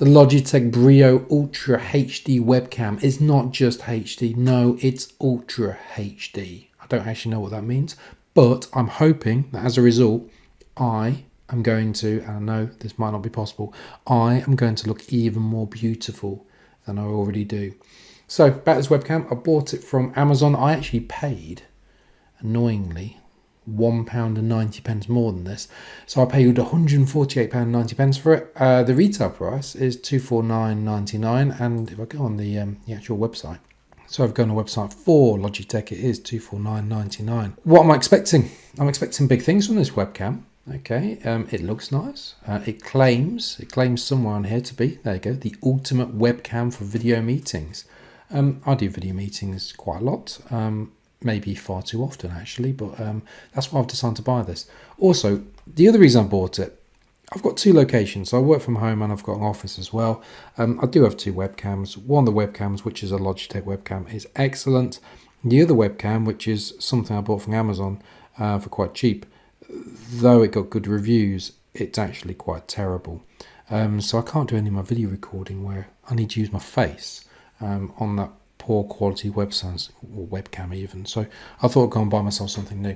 The Logitech Brio Ultra HD webcam is not just HD, no, it's Ultra HD. I don't actually know what that means, but I'm hoping that as a result, I am going to, and I know this might not be possible, I am going to look even more beautiful than I already do. So, back to this webcam, I bought it from Amazon. I actually paid, annoyingly, £1.90 more than this, so I paid £148.90 for it. The retail price is £249.99, and if I go on the actual website, so I've gone on the website for Logitech, it is £249.99. What am I expecting? I'm expecting big things from this webcam. Okay, it looks nice. It claims somewhere on here to be, there you go, the ultimate webcam for video meetings. I do video meetings quite a lot. Maybe far too often actually, but that's why I've decided to buy this. Also, the other reason I bought it, I've got two locations. So I work from home and I've got an office as well. I do have two webcams. One of the webcams, which is a Logitech webcam, is excellent. The other webcam, which is something I bought from Amazon for quite cheap, though it got good reviews, it's actually quite terrible. So I can't do any of my video recording where I need to use my face on that poor quality webcams, or webcam even. So I thought I'd go and buy myself something new.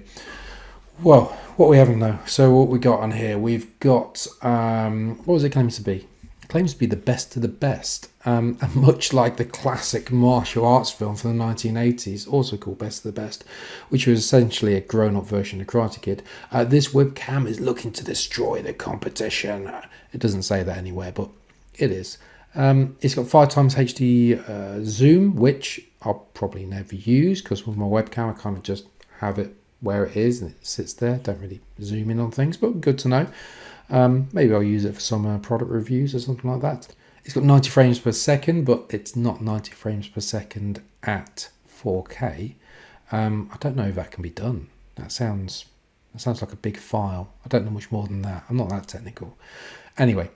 Well, what we haven't though. So what we got on here, we've got what was it claims to be? It claims to be the best of the best. And much like the classic martial arts film from the 1980s, also called Best of the Best, which was essentially a grown-up version of Karate Kid. This webcam is looking to destroy the competition. It doesn't say that anywhere, but it is. It's got 5x HD zoom, which I'll probably never use because with my webcam I kind of just have it where it is and it sits there. Don't really zoom in on things, but good to know. Maybe I'll use it for some product reviews or something like that. It's got 90 frames per second, but it's not 90 frames per second at 4K. I don't know if that can be done. That sounds like a big file. I don't know much more than that. I'm not that technical. Anyway,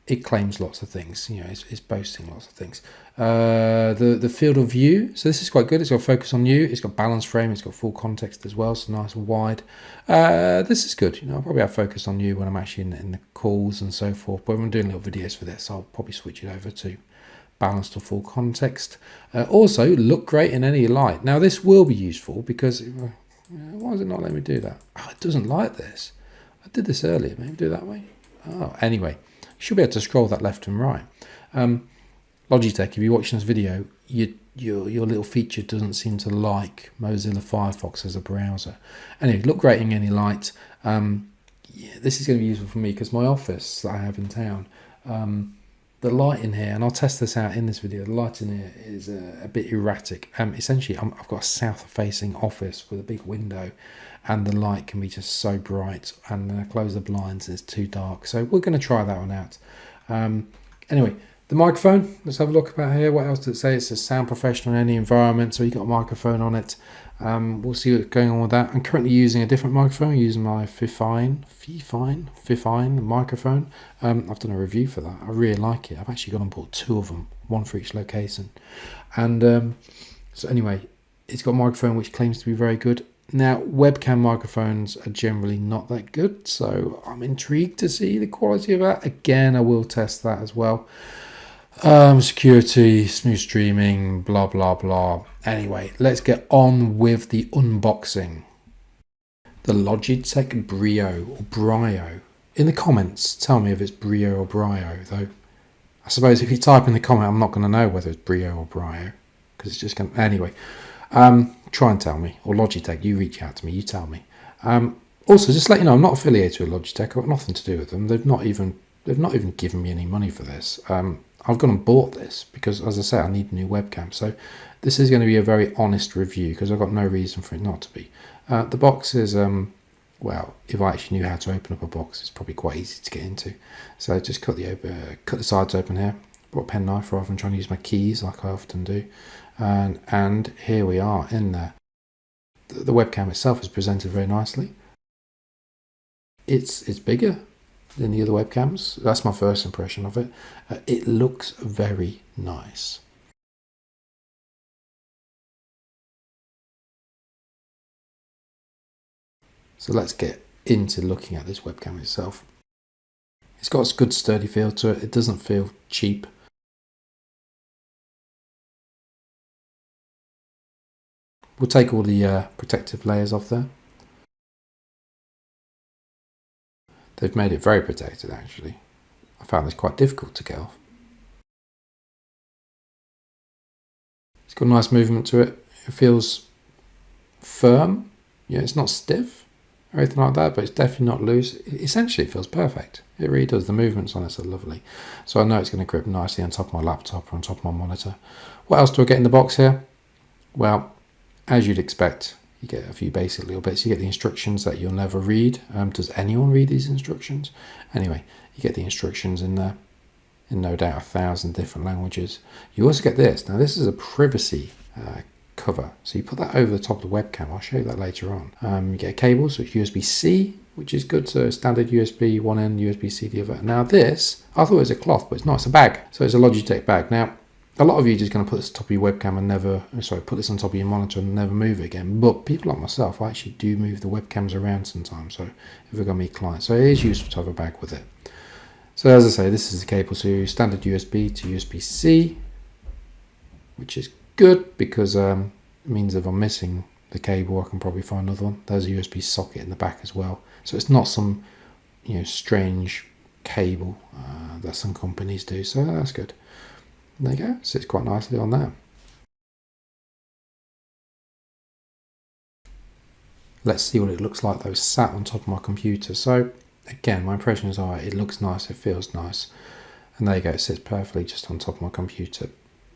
it claims lots of things, you know, it's boasting lots of things. The field of view, so this is quite good. It's got focus on you, it's got balance frame, it's got full context as well, so nice and wide. This is good, you know, I'll probably have focus on you when I'm actually in the calls and so forth, but when I'm doing little videos for this, I'll probably switch it over to balanced or full context. Also, look great in any light. Now, this will be useful because, why does it not let me do that? Oh, it doesn't like this. I did this earlier, maybe do it that way. Oh, anyway. You should be able to scroll that left and right. Logitech, if you're watching this video, your little feature doesn't seem to like Mozilla Firefox as a browser. Anyway, look great in any light. Yeah, this is going to be useful for me because my office that I have in town, the light in here, and I'll test this out in this video, the light in here is a bit erratic. Essentially, I've got a south-facing office with a big window, and the light can be just so bright, and then I close the blinds and it's too dark. So we're going to try that one out. Anyway, the microphone, let's have a look about here. What else does it say? It says sound professional in any environment, so you got a microphone on it. We'll see what's going on with that. I'm currently using a different microphone. I'm using my Fifine microphone. I've done a review for that. I really like it. I've actually gone and bought two of them, one for each location. And so anyway, it's got a microphone which claims to be very good. Now, webcam microphones are generally not that good, so I'm intrigued to see the quality of that. Again, I will test that as well. Security, smooth streaming, blah, blah, blah. Anyway, let's get on with the unboxing. The Logitech Brio or Brio. In the comments, tell me if it's Brio or Brio, though. I suppose if you type in the comment, I'm not going to know whether it's Brio or Brio, because it's just going to... Anyway. Try and tell me, or Logitech, you reach out to me, you tell me. Also, just to let you know, I'm not affiliated with Logitech. I've got nothing to do with them. They've not even given me any money for this. I've gone and bought this because, as I say, I need a new webcam. So this is going to be a very honest review because I've got no reason for it not to be. The box is, well, if I actually knew how to open up a box, it's probably quite easy to get into. So just cut the sides open here. Brought a penknife rather than trying to use my keys like I often do. And here we are in there. The webcam itself is presented very nicely. It's bigger than the other webcams. That's my first impression of it. It looks very nice. So let's get into looking at this webcam itself. It's got a good sturdy feel to it. It doesn't feel cheap. We'll take all the protective layers off there. They've made it very protected actually. I found this quite difficult to get off. It's got a nice movement to it. It feels firm. Yeah, it's not stiff or anything like that, but it's definitely not loose. Essentially, it feels perfect. It really does. The movements on it are lovely. So I know it's going to grip nicely on top of my laptop or on top of my monitor. What else do I get in the box here? Well, as you'd expect, you get a few basic little bits. You get the instructions that you'll never read. Does anyone read these instructions? Anyway, you get the instructions in there, in no doubt 1,000 different languages. You also get this. Now, this is a privacy cover. So you put that over the top of the webcam. I'll show you that later on. You get a cable, so it's USB-C, which is good. So standard USB one end, USB-C the other. Now this, I thought it was a cloth, but it's not. It's a bag. So it's a Logitech bag. Now, a lot of you are just going to put this on top of your webcam and never, put this on top of your monitor and never move it again. But people like myself, I actually do move the webcams around sometimes. So if we're going to meet clients, so it is useful to have a bag with it. So as I say, this is the cable, so standard USB to USB-C, which is good because it means if I'm missing the cable, I can probably find another one. There's a USB socket in the back as well. So it's not some, strange cable that some companies do. So that's good. There you go. Sits quite nicely on there. Let's see what it looks like though, sat on top of my computer. So again, my impressions are it looks nice, it feels nice, and there you go. It sits perfectly just on top of my computer.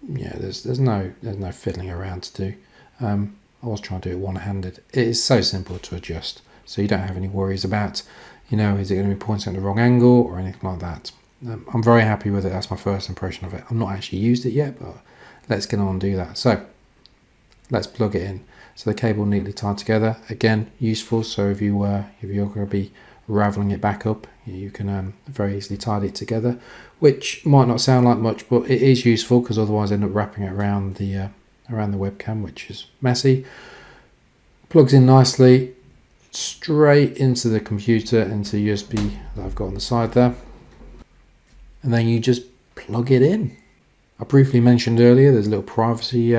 Yeah, there's no fiddling around to do. I was trying to do it one-handed. It is so simple to adjust, so you don't have any worries about, is it going to be pointing at the wrong angle or anything like that. I'm very happy with it. That's my first impression of it. I've not actually used it yet, but let's get on and do that. So let's plug it in. So the cable neatly tied together. Again, useful. So if you're going to be raveling it back up, you can very easily tie it together, which might not sound like much, but it is useful because otherwise I end up wrapping it around the webcam, which is messy. Plugs in nicely straight into the computer, into USB that I've got on the side there, and then you just plug it in. I briefly mentioned earlier there's a little privacy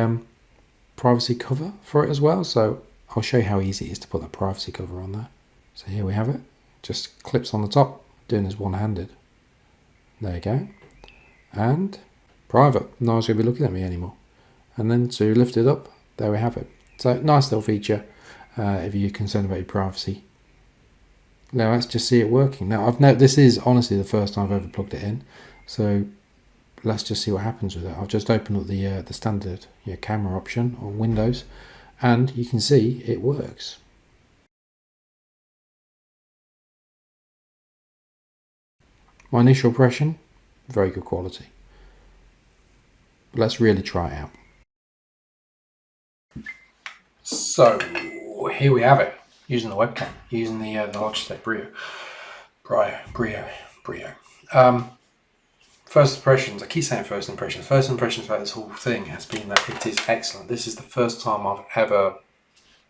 cover for it as well, so I'll show you how easy it is to put that privacy cover on there. So here we have it. Just clips on the top, doing this one-handed. There you go. And private. No one's going to be looking at me anymore. And then to lift it up, there we have it. So nice little feature if you're concerned about your privacy. Now let's just see it working. Now this is honestly the first time I've ever plugged it in. So let's just see what happens with it. I've just opened up the standard camera option on Windows, and you can see it works. My initial impression, very good quality. But let's really try it out. So here we have it, using the webcam, using the Logitech Brio. First impressions, I keep saying first impressions. First impressions about this whole thing has been that it is excellent. This is the first time I've ever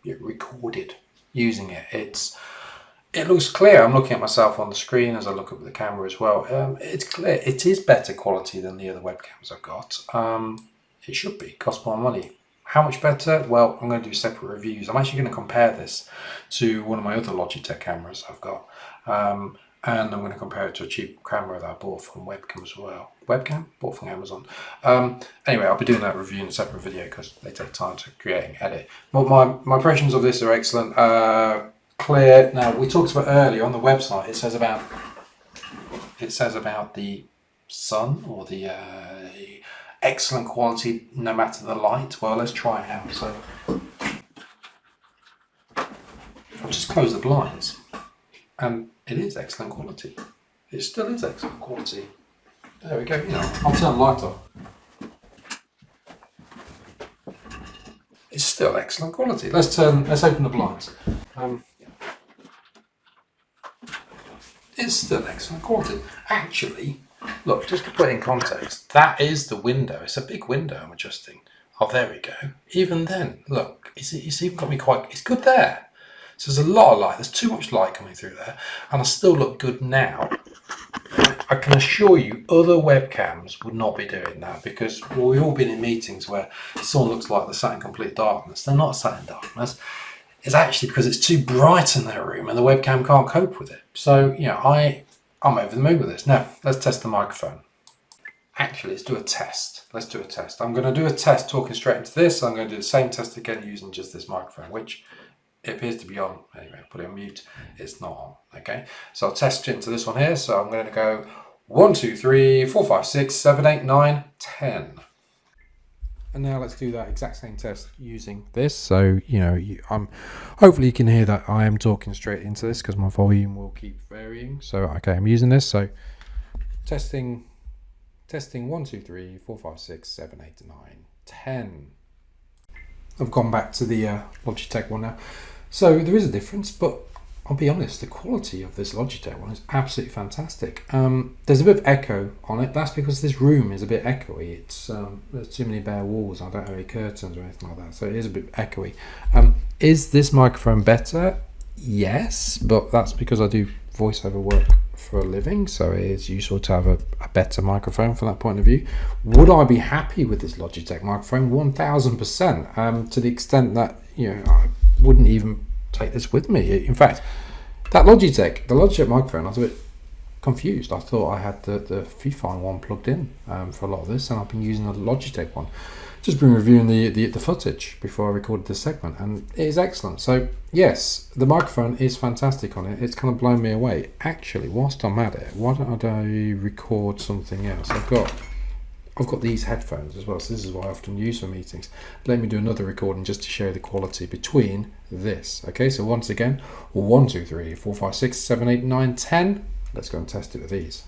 recorded using it. It looks clear. I'm looking at myself on the screen as I look up at the camera as well. It's clear. It is better quality than the other webcams I've got. It should be. Cost more money. How much better? Well, I'm going to do separate reviews. I'm actually going to compare this to one of my other Logitech cameras I've got. And I'm going to compare it to a cheap camera that I bought from Webcam as well. Webcam? Bought from Amazon. Anyway, I'll be doing that review in a separate video because they take time to create and edit. But my impressions of this are excellent. Clear. Now, we talked about earlier on the website, it says about the sun, or the excellent quality no matter the light. Well, let's try it out. So I'll just close the blinds, and it is excellent quality. It still is excellent quality. There we go. I'll turn the light off. It's still excellent quality. Let's open the blinds. It's still excellent quality. Actually, look, just to put it in context, that is the window. It's a big window I'm adjusting. Oh, there we go. Even then, look, it's even got me it's good there. So there's a lot of light. There's too much light coming through there, and I still look good now. I can assure you other webcams would not be doing that, because we've all been in meetings where someone looks like they're sat in complete darkness. They're not sat in darkness. It's actually because it's too bright in their room and the webcam can't cope with it. So, I'm over the moon with this. Now, let's test the microphone. Actually, let's do a test. I'm going to do a test talking straight into this. I'm going to do the same test again using just this microphone, which it appears to be on. Anyway, put it on mute. It's not on. Okay, so I'll test into this one here. So I'm going to go 1, 2, 3, 4, 5, 6, 7, 8, 9, 10. And now let's do that exact same test using this. So, hopefully you can hear that I am talking straight into this because my volume will keep varying. So, okay, I'm using this. So, testing 1, 2, 3, 4, 5, 6, 7, 8, 9, 10. I've gone back to the Logitech one now. So there is a difference, but I'll be honest, the quality of this Logitech one is absolutely fantastic. There's a bit of echo on it. That's because this room is a bit echoey. It's there's too many bare walls. I don't have any curtains or anything like that, so it is a bit echoey. Is this microphone better? Yes, but that's because I do voiceover work for a living, so it is useful to have a better microphone from that point of view. Would I be happy with this Logitech microphone? 1000%. To the extent that I wouldn't even take this with me. In fact, the Logitech microphone, I was a bit confused. I thought I had the Fifine one plugged in for a lot of this, and I've been using the Logitech one. Just been reviewing the footage before I recorded this segment, and it is excellent. So yes, the microphone is fantastic on it. It's kind of blown me away. Actually, whilst I'm at it, why don't I record something else? I've got these headphones as well, so this is what I often use for meetings. Let me do another recording just to show the quality between this. Okay, so once again, 1, 2, 3, 4, 5, 6, 7, 8, 9, 10. Let's go and test it with these.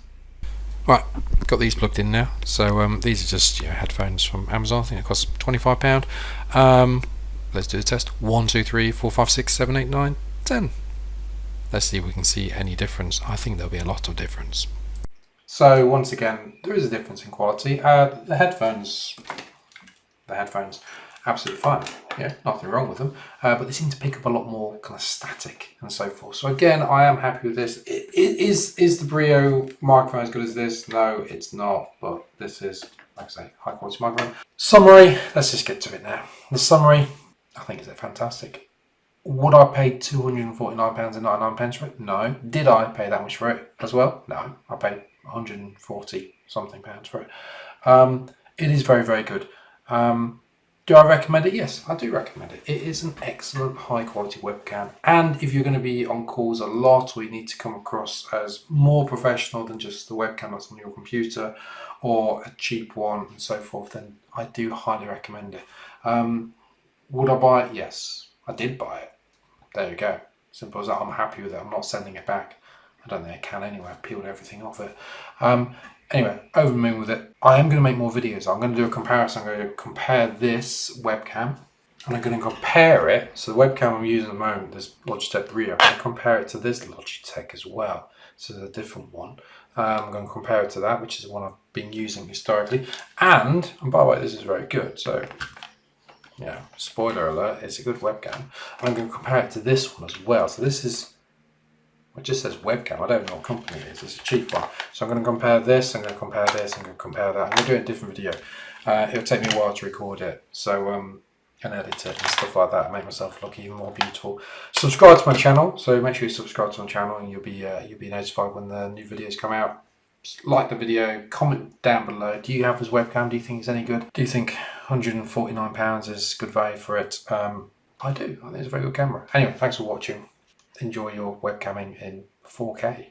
Right, got these plugged in now. So these are just headphones from Amazon. I think it costs £25. Let's do the test. 1, 2, 3, 4, 5, 6, 7, 8, 9, 10. Let's see if we can see any difference. I think there'll be a lot of difference. So once again, there is a difference in quality. The headphones, absolutely fine. Nothing wrong with them. But they seem to pick up a lot more kind of static and so forth. So again, I am happy with this. Is the Brio microphone as good as this? No, it's not. But this is, like I say, high quality microphone. Summary. Let's just get to it now. The summary, I think, is fantastic. Would I pay £249.99 for it? No. Did I pay that much for it as well? No. I paid 140 something pounds for it. It is very, very good. Do I recommend it? Yes, I do recommend it. It is an excellent high quality webcam, and if you're going to be on calls a lot, or you need to come across as more professional than just the webcam that's on your computer or a cheap one and so forth, then I do highly recommend it. Would I buy it? Yes, I did buy it. There you go. Simple as that. I'm happy with it. I'm not sending it back. I don't think I can anyway. I've peeled everything off it. Anyway, over the moon with it. I am going to make more videos. I'm going to do a comparison. I'm going to compare this webcam, and I'm going to compare it. So the webcam I'm using at the moment, this Logitech Brio, I'm going to compare it to this Logitech as well. So it's a different one. I'm going to compare it to that, which is the one I've been using historically. And by the way, this is very good. So spoiler alert, it's a good webcam. And I'm going to compare it to this one as well. So this is, it just says webcam. I don't know what company it is. It's a cheap one. So I'm going to compare this, I'm going to compare this, I'm going to compare that. I'm going to do it in a different video. It'll take me a while to record it. So and edit it and stuff like that, make myself look even more beautiful. Subscribe to my channel. So make sure you subscribe to my channel, and you'll be notified when the new videos come out. Just like the video, comment down below. Do you have this webcam? Do you think it's any good? Do you think £149 is good value for it? I do. I think it's a very good camera. Anyway, thanks for watching. Enjoy your webcamming in 4K.